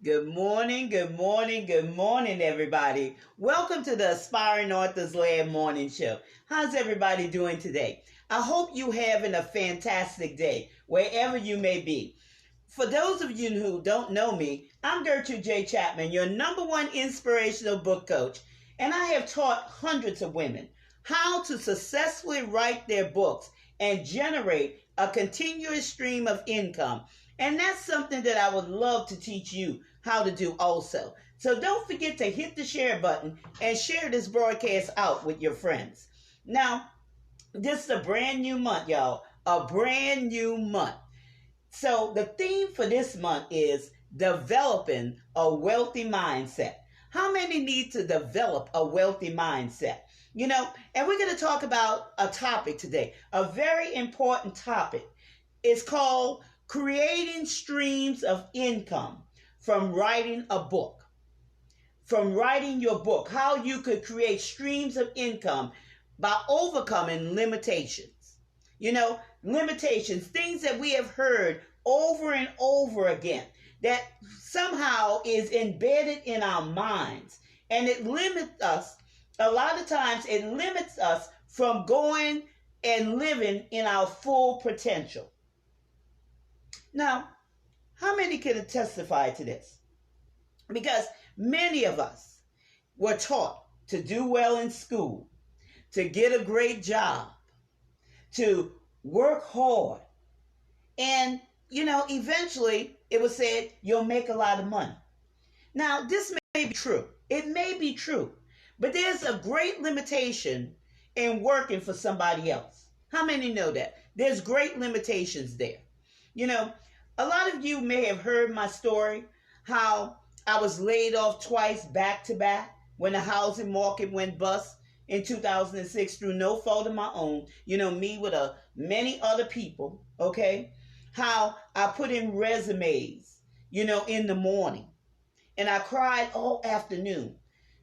Good morning, good morning, good morning, everybody. Welcome to the Aspiring Authors Lab Morning Show. How's everybody doing today? I hope you having a fantastic day, wherever you may be. For those of you who don't know me, I'm Gertrude J. Chapman, your number one inspirational book coach, and I have taught hundreds of women how to successfully write their books and generate a continuous stream of income. And that's something that I would love to teach you how to do also. So don't forget to hit the share button and share this broadcast out with your friends. Now, this is a brand new month, y'all. A brand new month. So the theme for this month is developing a wealthy mindset. How many need to develop a wealthy mindset? And we're going to talk about a topic today, a very important topic. It's called creating streams of income from writing a book. From writing your book, how you could create streams of income by overcoming limitations. Limitations, things that we have heard over and over again that somehow is embedded in our minds, and it limits us. A lot of times it limits us from going and living in our full potential. Now, how many can testify to this? Because many of us were taught to do well in school, to get a great job, to work hard. And, eventually it was said, you'll make a lot of money. Now, this may be true. It may be true. But there's a great limitation in working for somebody else. How many know that? There's great limitations there. A lot of you may have heard my story, how I was laid off twice back to back when the housing market went bust in 2006 through no fault of my own. Me with many other people, okay? How I put in resumes, in the morning. And I cried all afternoon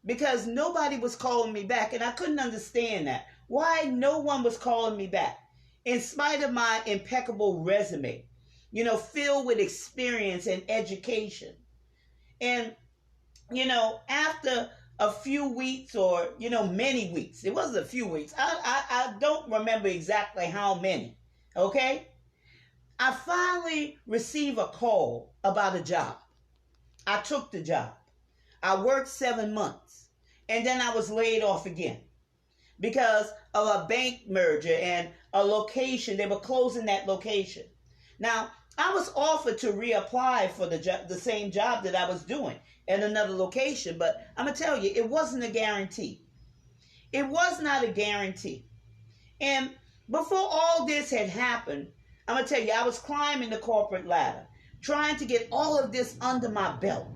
because nobody was calling me back. And I couldn't understand that. Why no one was calling me back in spite of my impeccable resume, filled with experience and education. And, after a few weeks or, many weeks, it wasn't a few weeks. I don't remember exactly how many. Okay. I finally received a call about a job. I took the job. I worked 7 months and then I was laid off again because of a bank merger and a location. They were closing that location. Now, I was offered to reapply for the same job that I was doing at another location, but I'm going to tell you, it wasn't a guarantee. It was not a guarantee. And before all this had happened, I'm going to tell you, I was climbing the corporate ladder, trying to get all of this under my belt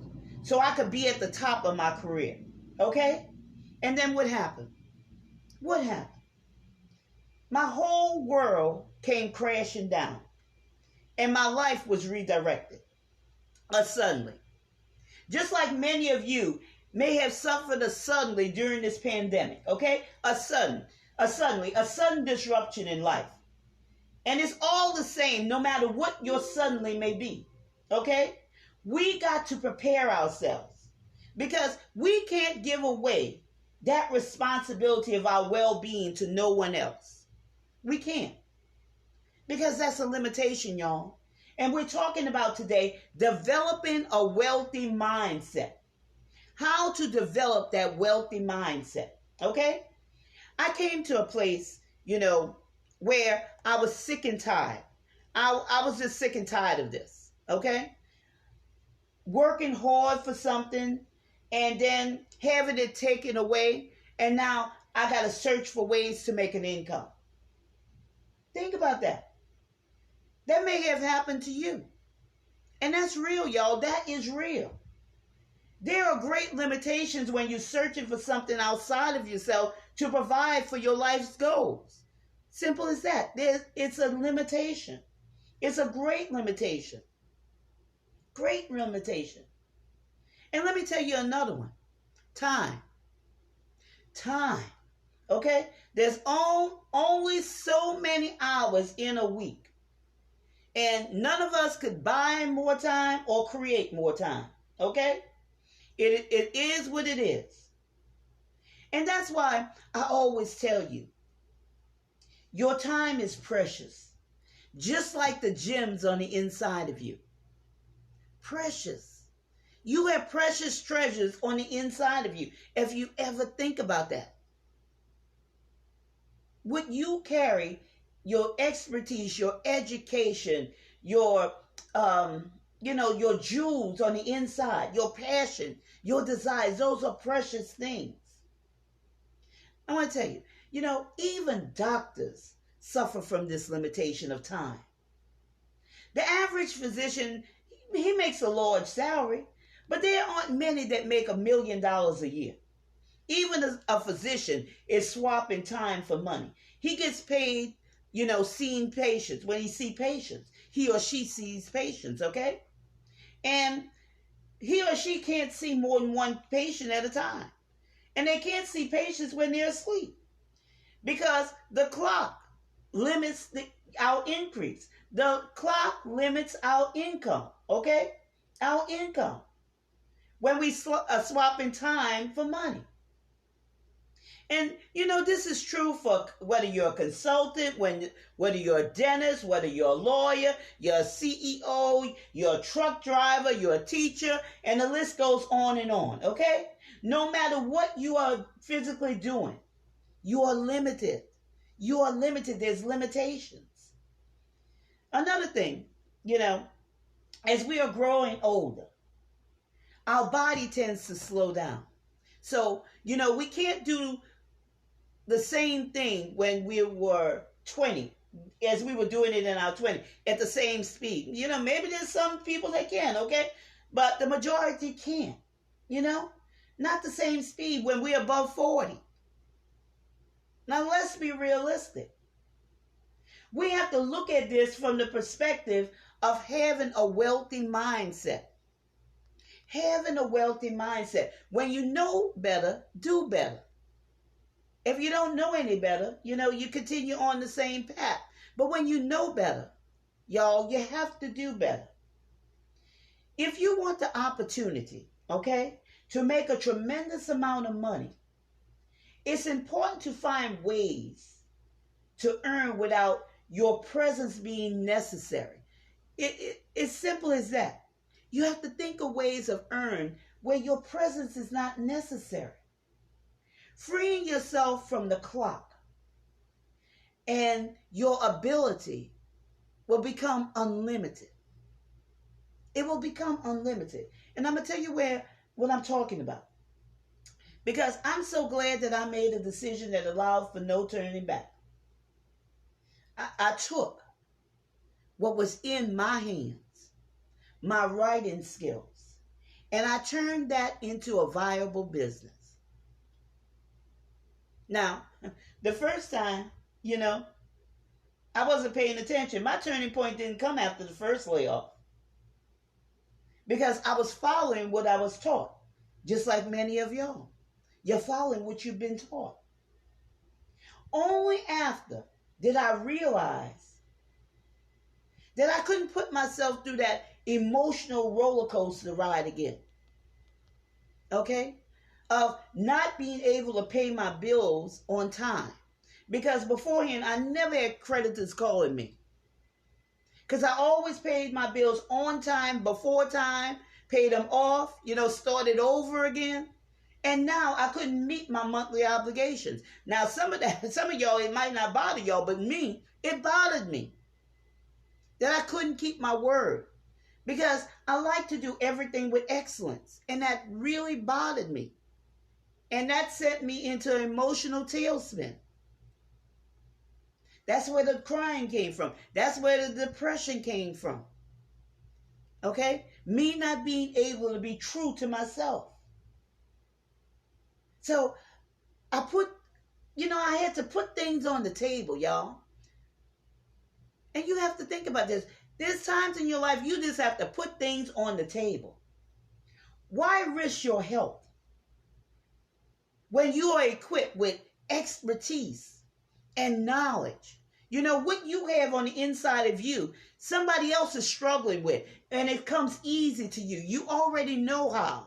so I could be at the top of my career. Okay? And then what happened? What happened? My whole world came crashing down. And my life was redirected suddenly. Just like many of you may have suffered suddenly during this pandemic, okay? A sudden disruption in life. And it's all the same, no matter what your suddenly may be, okay? We got to prepare ourselves because we can't give away that responsibility of our well-being to no one else. We can't. Because that's a limitation, y'all. And we're talking about today developing a wealthy mindset. How to develop that wealthy mindset, okay? I came to a place, where I was sick and tired. I was just sick and tired of this, okay? Working hard for something and then having it taken away, and now I got to search for ways to make an income. Think about that. That may have happened to you. And that's real, y'all. That is real. There are great limitations when you're searching for something outside of yourself to provide for your life's goals. Simple as that. It's a limitation. It's a great limitation. Great limitation. And let me tell you another one. Time. Okay? There's only so many hours in a week. And none of us could buy more time or create more time. Okay? It is what it is. And that's why I always tell you, your time is precious. Just like the gems on the inside of you. Precious. You have precious treasures on the inside of you. If you ever think about that. What you carry, your expertise, your education, your your jewels on the inside, your passion, your desires, those are precious things. I want to tell you, even doctors suffer from this limitation of time. The average physician, he makes a large salary, but there aren't many that make $1 million a year. Even a physician is swapping time for money. He gets paid, seeing patients. When he sees patients, he or she sees patients, okay? And he or she can't see more than one patient at a time. And they can't see patients when they're asleep because the clock limits our increase. The clock limits our income, okay? Our income. When we swapping time for money. And this is true for whether you're a consultant, whether you're a dentist, whether you're a lawyer, you're a CEO, you're a truck driver, you're a teacher, and the list goes on and on, okay? No matter what you are physically doing, you are limited. You are limited. There's limitations. Another thing, as we are growing older, our body tends to slow down. So, we can't do the same thing when we were 20 as we were doing it in our 20s at the same speed. Maybe there's some people that can, okay? But the majority can't, not the same speed when we're above 40. Now, let's be realistic. We have to look at this from the perspective of having a wealthy mindset. Having a wealthy mindset. When you know better, do better. If you don't know any better, you continue on the same path. But when you know better, y'all, you have to do better. If you want the opportunity, okay, to make a tremendous amount of money, it's important to find ways to earn without your presence being necessary. It's simple as that. You have to think of ways of earn where your presence is not necessary. Freeing yourself from the clock and your ability will become unlimited. It will become unlimited. And I'm going to tell you what I'm talking about. Because I'm so glad that I made a decision that allowed for no turning back. I took what was in my hands, my writing skills, and I turned that into a viable business. Now, the first time, I wasn't paying attention. My turning point didn't come after the first layoff because I was following what I was taught, just like many of y'all. You're following what you've been taught. Only after did I realize that I couldn't put myself through that emotional roller coaster ride again. Okay? Of not being able to pay my bills on time. Because beforehand, I never had creditors calling me. Because I always paid my bills on time, before time, paid them off, started over again. And now I couldn't meet my monthly obligations. Now, some of y'all, it might not bother y'all, but me, it bothered me. That I couldn't keep my word. Because I like to do everything with excellence. And that really bothered me. And that sent me into an emotional tailspin. That's where the crying came from. That's where the depression came from. Okay? Me not being able to be true to myself. So I had to put things on the table, y'all. And you have to think about this. There's times in your life you just have to put things on the table. Why risk your health when you are equipped with expertise and knowledge? You know, what you have on the inside of you, somebody else is struggling with, and it comes easy to you. You already know how.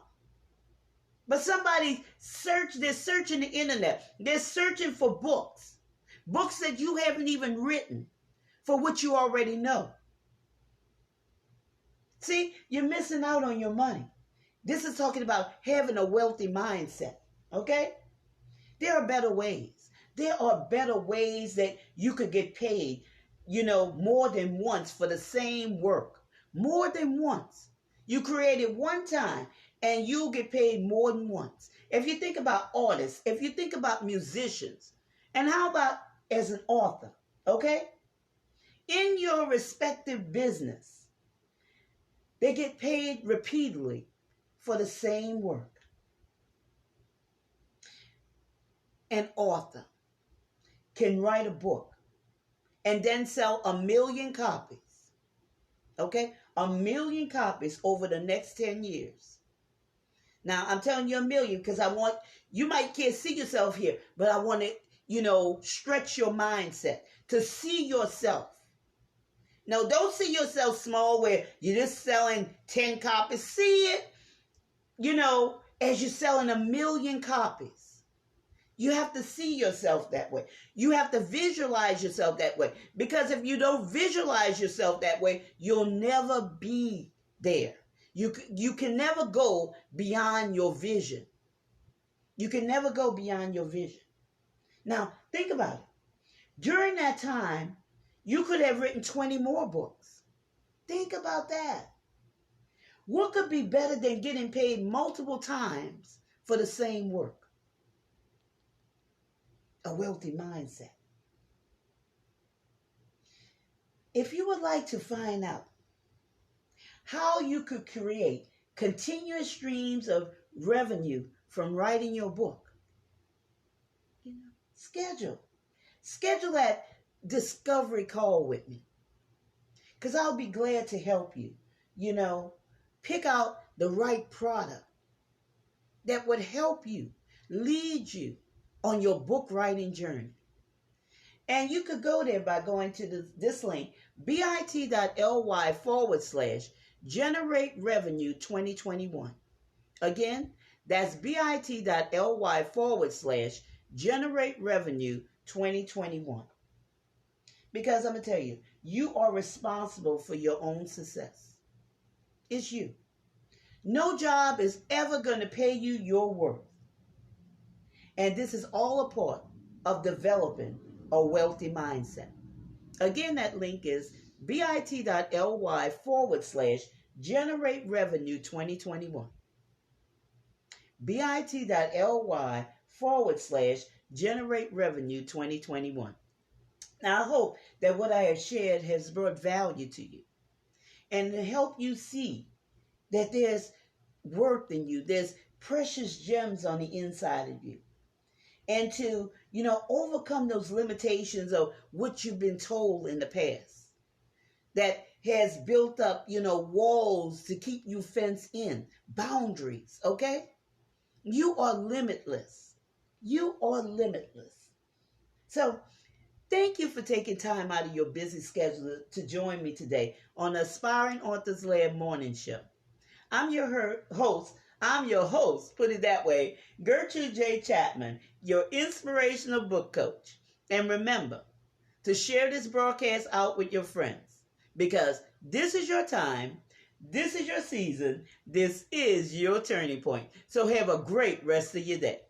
But they're searching the internet. They're searching for books that you haven't even written for what you already know. See, you're missing out on your money. This is talking about having a wealthy mindset, okay? There are better ways. There are better ways that you could get paid, more than once for the same work. More than once. You create it one time and you'll get paid more than once. If you think about artists, if you think about musicians, and how about as an author, okay? In your respective business, they get paid repeatedly for the same work. An author can write a book and then sell 1 million copies. Okay? 1 million copies over the next 10 years. Now, I'm telling you 1 million because you can't see yourself here, but I want to, stretch your mindset to see yourself. Now, don't see yourself small where you're just selling 10 copies. See it, as you're selling 1 million copies. You have to see yourself that way. You have to visualize yourself that way. Because if you don't visualize yourself that way, you'll never be there. You can never go beyond your vision. You can never go beyond your vision. Now, think about it. During that time, you could have written 20 more books. Think about that. What could be better than getting paid multiple times for the same work? A wealthy mindset. If you would like to find out how you could create continuous streams of revenue from writing your book, schedule that discovery call with me, because I'll be glad to help you, pick out the right product that would help you, lead you on your book writing journey. And you could go there by going to this link, bit.ly/generate revenue 2021. Again, that's bit.ly/generate revenue 2021. Because I'm going to tell you, you are responsible for your own success. It's you. No job is ever going to pay you your worth. And this is all a part of developing a wealthy mindset. Again, that link is bit.ly/generate revenue 2021. bit.ly/generate revenue 2021. Now, I hope that what I have shared has brought value to you and to help you see that there's worth in you. There's precious gems on the inside of you. And to, overcome those limitations of what you've been told in the past that has built up, walls to keep you fenced in, boundaries, okay? You are limitless. You are limitless. So thank you for taking time out of your busy schedule to join me today on the Aspiring Authors Lab Morning Show. I'm your host, put it that way, Gertrude J. Chapman, your inspirational book coach. And remember to share this broadcast out with your friends, because this is your time, this is your season, this is your turning point. So have a great rest of your day.